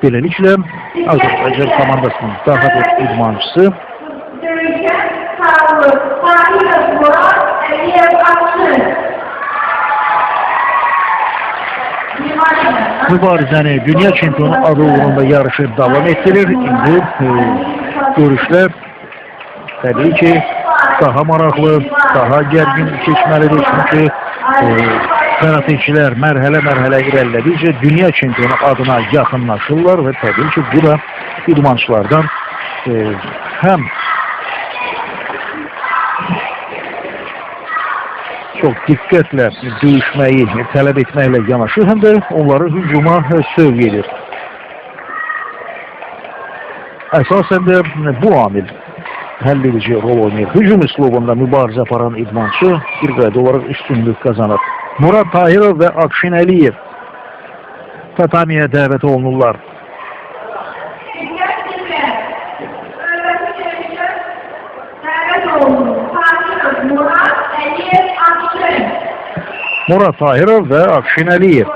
Beləliklə, Azərbaycan komandasının daha bir idmançısı mübarizəni dünya çempionu adı uğrunda yarışı davam etdirir. İndi görüşlər təbii ki, daha maraqlı, daha gərgin keçməlidir. Çünki karateçilər mərhələ irəlilədikcə dünya çempionu adına yaxınlaşırlar və təbii ki, bu da idmançılardan həm çox diqqətlə döyüşməyi tələb etməklə yanaşı, həm də onları hücuma sövq edir. Əsasən də bu amil həll edici rol oynayır. Hücum üslubunda mübarizə aparan idmançı bir qayda olaraq üstünlük qazanır. Murad Tahirov və Akşin Əliyev tatamiyə dəvət olunurlar. Murad Tahirov və Akşin Əliyev.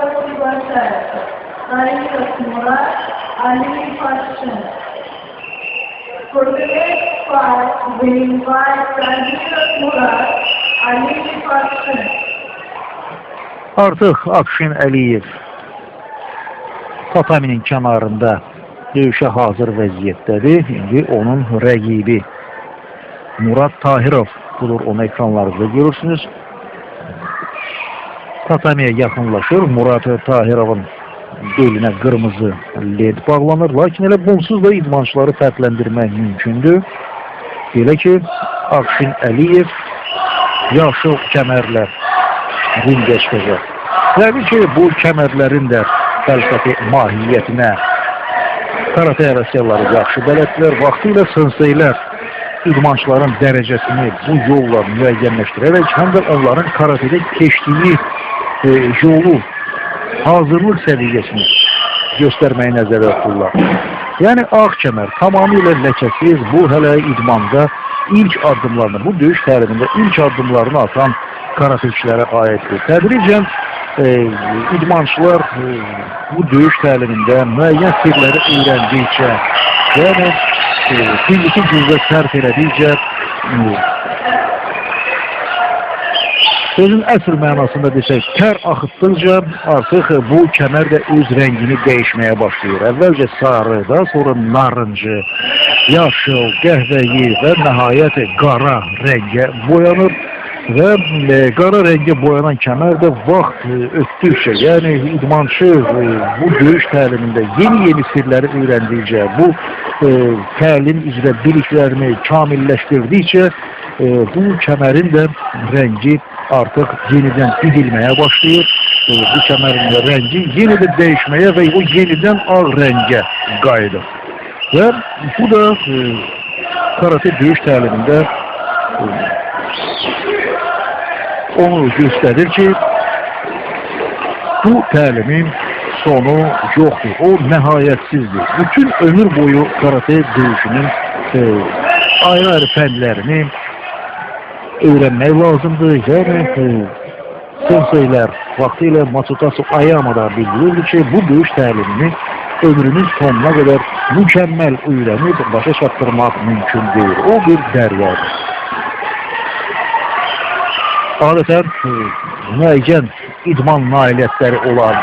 Artıq Akşin Əliyev tataminin kənarında döyüşə hazır vəziyyətdədir. İndi onun rəqibi Murad Tahirov budur, onu ekranlarınızda görürsünüz. Tatamiyə yaxınlaşır. Murad Tahirovun belinə qırmızı led bağlanır. Lakin elə bunsuz da idmançıları fərqləndirmək mümkündür. Belə ki, Akşin Əliyev yaşıl kəmərlər ringə çıxacaq. Təbii ki, bu kəmərlərin də fəlsəfi mahiyyətinə karate həvəskarları yaxşı bələdlər. Vaxtilə senseylər idmançıların dərəcəsini bu yolla müəyyənləşdirərək, həm də onların karatedə keçdiyi yolu, hazırlıq səviyyəsini göstərməyi nəzərə tuturlar. Yəni, ağ kəmər tamamilə ləkəsiz, bu hələ idmanda ilk addımlarını, bu döyüş təlimində ilk addımlarını atan karateçilərə aiddir. Tədricən idmançılar bu döyüş təlimində müəyyən sirləri öyrəndikcə, yəni fiziki güclə sərf elədikcə, sözün əsr mənasında desək, tər axıtdıqca artıq bu kəmər də öz rəngini dəyişməyə başlayır. Əvvəlcə sarı, daha sonra narıncı, yaşıl, qəhvəyi və nəhayət qara rəngə boyanır. Və qara rəngə boyanan kəmər də vaxt ötdükcə, yəni idmançı bu döyüş təlimində yeni sirləri öyrəndikcə, bu təlim üzrə biliklərini kamilləşdirdikcə, bu kəmərin də rəngi artıq yenidən didilməyə başlayır. Bu kəmərin də rəngi yenidən dəyişməyə və o yenidən ağ rəngə qayıdır. Və bu da karate döyüş təlimində onu göstərir ki, bu təlimin sonu yoxdur, o nəhayətsizdir. Bütün ömür boyu karate döyüşünün ayrı-ayrı fənlərini öyrənmək lazımdır. Yəni, senseylər vaxtilə Matsutasu Ayamada bildirirdi ki, bu döyüş təlimini ömrünün sonuna qədər mükəmməl öyrənib, başa çatdırmaq mümkün deyil. O bir dəryadır. Adətən müəyyən idman nailiyyətləri olan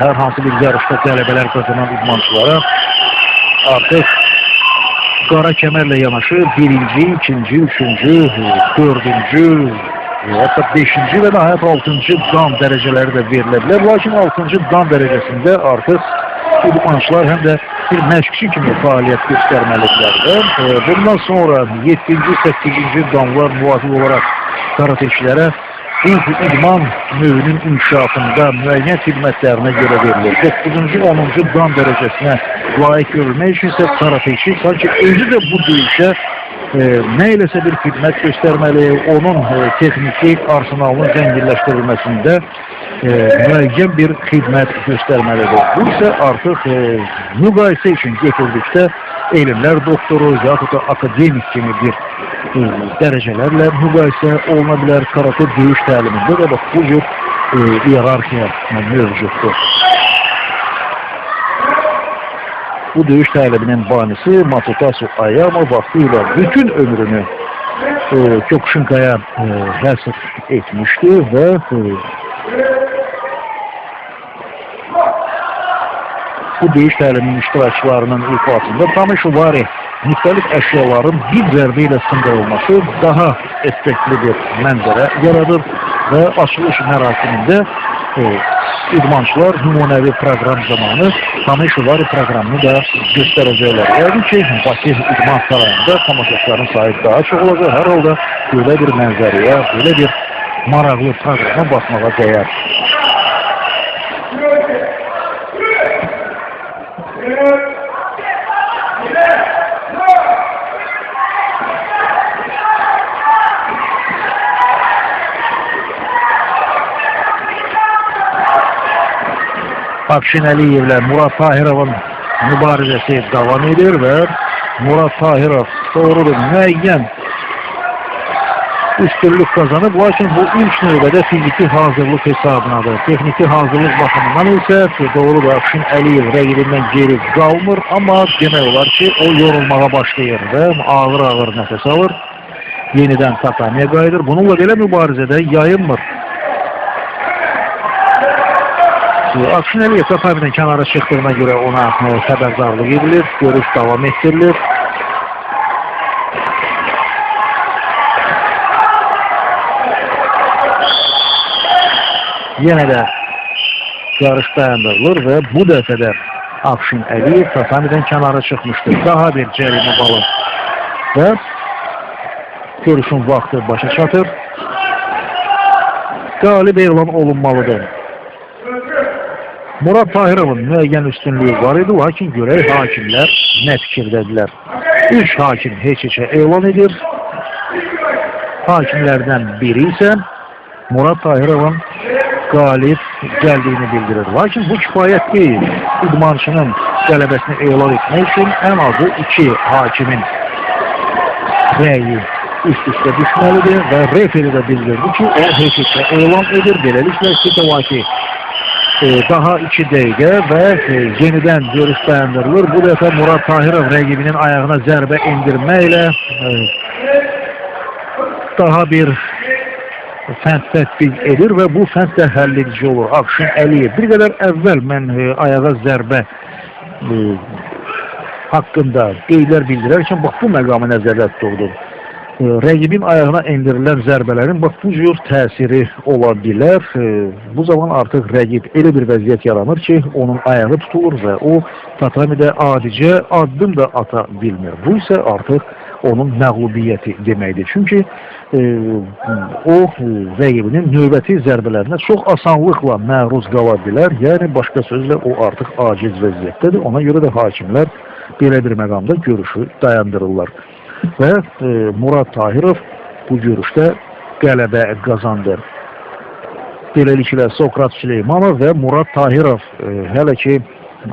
hər hansı bir yarışda qələbələr qazanan idmançılara artıq qara kəmərlə yanaşı birinci, ikinci, üçüncü, dördüncü, hətta beşinci və nəhayət altıncı dan dərəcələri də verilə bilər. Lakin altıncı dan dərəcəsində artıq idmançılar həm də bir məşqçi kimi fəaliyyət göstərməlidirlər. Bundan sonra 7-ci, 8-ci danlar müvafiq olaraq karateçilərə bu idman növünün inkişafında müəyyən xidmətlərinə görə verilir. 9-cu, 10-cu dan dərəcəsinə layiq görülmək üçün isə karateçi sanki özü də bu döyüşə nə eləsə bir xidmət göstərməli, onun texniki arsenalının zənginləşdirilməsində müəyyən bir xidmət göstərməlidir. Bu isə artıq müqayisə üçün getirdikdə elmlər doktoru yaxud da akademik kimi bir dərəcələrlə müqayisə oluna bilər. Karate döyüş təlimində də bax, bu cür hiyerarxiya mövcuddur. Bu döyüş təliminin banisi Matutasu Ayama vaxtilə bütün ömrünü Kyokushinkaya həsr etmişdi və bu döyüş təliminin iştirakçılarının ifatında Tameshivari müxtəlif əşyaların bir zərbə ilə sındırılması daha effektli bir mənzərə yaradır və açılış mərasimində idmançılar nümunəvi proqram zamanı Tameshivari proqramını da göstərəcəklər. Yəni ki, Bakı İdman Sarayında tamaşaçıların sayı daha çox olacaq. Hər halda belə bir mənzərəyə, belə bir maraqlı proqrama baxmağa dəyər. Afşin Əliyevlə Murad Tahirovun mübarizəsi davam edir və Murad Tahirov doğrudur müəyyən üstünlük kazanıb, lakin bu ilk növbədə fiziki hazırlıq hesabınadır. Texniki hazırlıq baxımından isə doğrudur Afşin Əliyev rəqibindən geri qalmır, amma demək olar ki, o yorulmağa başlayır və ağır-ağır nəfəs alır, yenidən tatamiyə qayıdır. Bununla belə mübarizədə yayınmır. Afşin Əliyev tatamiden kənara çıxdığına görə ona xəbərdarlıq edilir, görüş davam etdirilir. Yenə də yarış dayandırılır və bu dəfə də Afşin Əliyev tatamiden kənara çıxmışdır. Daha bir cərimə balı və görüşün vaxtı başa çatır. Qalib elan olunmalıdır. Murad Tahirovun müəyyən üstünlüyü var idi, lakin görək hakimlər nə fikirdədirlər. 3 hakim heç-heçə elan edir. Hakimlərdən biri isə Murad Tahirovun qalib gəldiyini bildirir. Lakin bu kifayət deyil. İdmançının qələbəsini elan etmək üçün ən azı 2 hakimin rəyi üst-üstə düşməlidir və referi də bildirdi ki, o heç-heçə elan edir. Beləliklə Sitavaki daha 2 dəqiqə və yenidən görüş dayandırılır. Bu dəfə Murad Tahirov rəqibinin ayağına zərbə indirməklə daha bir fənd tətbiq edir və bu fənd də həll edici olur. Afşin Əliyev bir qədər əvvəl mən ayağa zərbə haqqında qeydlər bildirərkən bax bu məqamı nəzərdə tuturdum. Rəqibin ayağına endirilən zərbələrin bax bu cür təsiri ola bilər. Bu zaman artıq rəqib elə bir vəziyyət yaranır ki, onun ayağı tutulur və o tatamidə adicə addım da ata bilmir. Bu isə artıq onun məğlubiyyəti deməkdir. Çünki o rəqibinin növbəti zərbələrinə çox asanlıqla məruz qala bilər. Yəni başqa sözlə o artıq aciz vəziyyətdədir. Ona görə də hakimlər belə bir məqamda görüşü dayandırırlar. Və Murad Tahirov bu görüşdə qələbə qazandı. Beləliklə Sokrat Süleymanov və Murad Tahirov hələ ki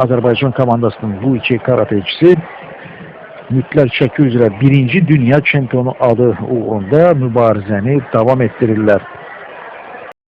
Azərbaycan komandasının bu 2 karatecisi mütləq çəki üzrə 1-ci dünya çempionu adı uğrunda mübarizəni davam etdirirlər.